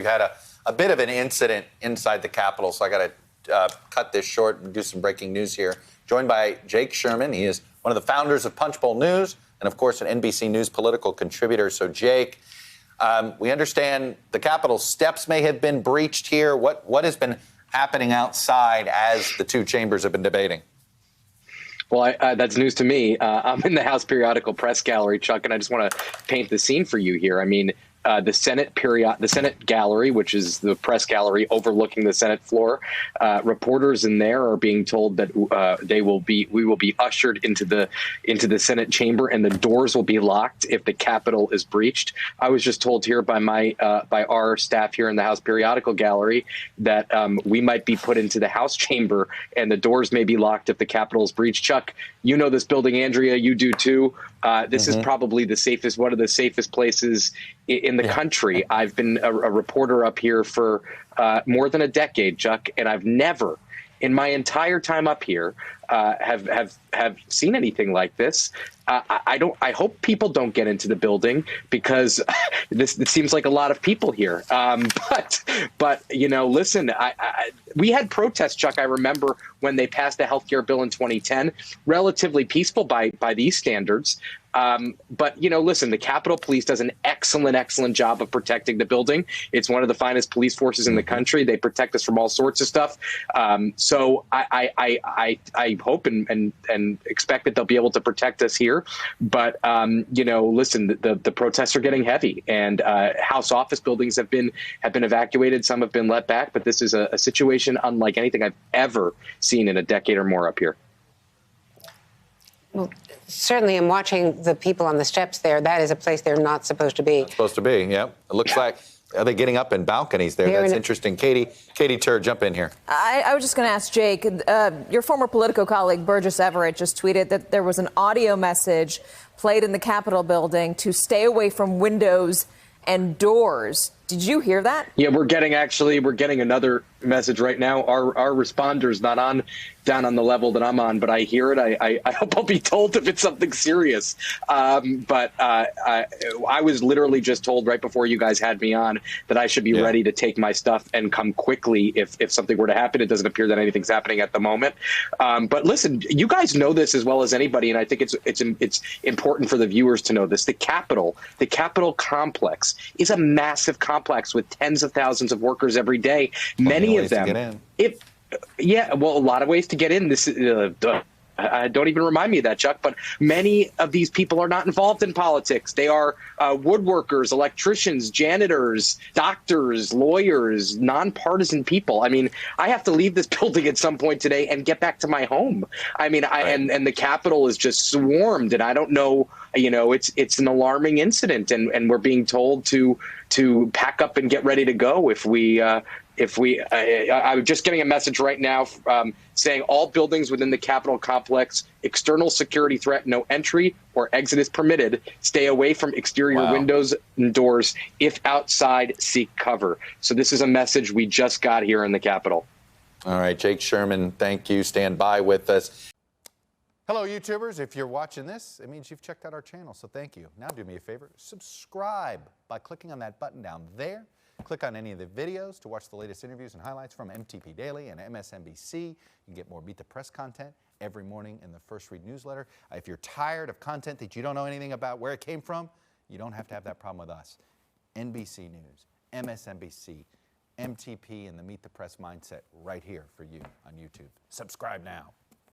You had a bit of an incident inside the Capitol, so I got to cut this short and do some breaking news here. Joined by Jake Sherman. He is one of the founders of Punchbowl News and, of course, an NBC News political contributor. So, Jake, we understand the Capitol steps may have been breached here. What has been happening outside as the two chambers have been debating? Well, that's news to me. I'm in the House Periodical Press Gallery, Chuck, and I just want to paint the scene for you here. I mean, the Senate Gallery, which is the press gallery overlooking the Senate floor. Reporters in there are being told that we will be ushered into the Senate chamber, and the doors will be locked if the Capitol is breached. I was just told here by our staff here in the House Periodical Gallery that we might be put into the House chamber, and the doors may be locked if the Capitol is breached. Chuck, you know this building, Andrea, you do too. This is probably one of the safest places in the country. I've been a reporter up here for more than a decade, Chuck, and I've never, in my entire time up here, have seen anything like this. I hope people don't get into the building because this seems like a lot of people here. But you know, listen, we had protests, Chuck. I remember when they passed the healthcare bill in 2010, relatively peaceful by these standards. But, you know, listen, the Capitol Police does an excellent job of protecting the building. It's one of the finest police forces in the country. They protect us from all sorts of stuff. So I hope and expect that they'll be able to protect us here. But, you know, listen, the protests are getting heavy, and House office buildings have been evacuated. Some have been let back. But this is a situation unlike anything I've ever seen in a decade or more up here. Well, certainly, I'm watching the people on the steps there. That is a place they're not supposed to be. Not supposed to be, yeah. It looks like, are they getting up in balconies there? That's interesting. Katie Tur, jump in here. I was just going to ask Jake, your former Politico colleague Burgess Everett just tweeted that there was an audio message played in the Capitol building to stay away from windows and doors. Did you hear that? Yeah, we're getting another message right now. Our responder's not down on the level that I'm on, but I hear it. I hope I'll be told if it's something serious. But I was literally just told right before you guys had me on that I should be ready to take my stuff and come quickly if something were to happen. It doesn't appear that anything's happening at the moment. But listen, you guys know this as well as anybody, and I think it's important for the viewers to know this. The Capitol complex is a massive complex with tens of thousands of workers every day. Many of them, a lot of ways to get in. This don't even remind me of that, Chuck. But many of these people are not involved in politics. They are woodworkers, electricians, janitors, doctors, lawyers, nonpartisan people. I mean, I have to leave this building at some point today and get back to my home. I mean, and the Capitol is just swarmed, and I don't know. You know, it's an alarming incident, and we're being told to pack up and get ready to go I'm just getting a message right now saying all buildings within the Capitol complex, external security threat, no entry or exit is permitted. Stay away from exterior windows and doors. If outside, seek cover. So this is a message we just got here in the Capitol. All right, Jake Sherman, thank you. Stand by with us. Hello, YouTubers. If you're watching this, it means you've checked out our channel, so thank you. Now do me a favor, subscribe by clicking on that button down there. Click on any of the videos to watch the latest interviews and highlights from MTP Daily and MSNBC. You can get more Beat the Press content every morning in the First Read newsletter. If you're tired of content that you don't know anything about where it came from, you don't have to have that problem with us. NBC News, MSNBC, MTP, and the Meet the Press mindset right here for you on YouTube. Subscribe now.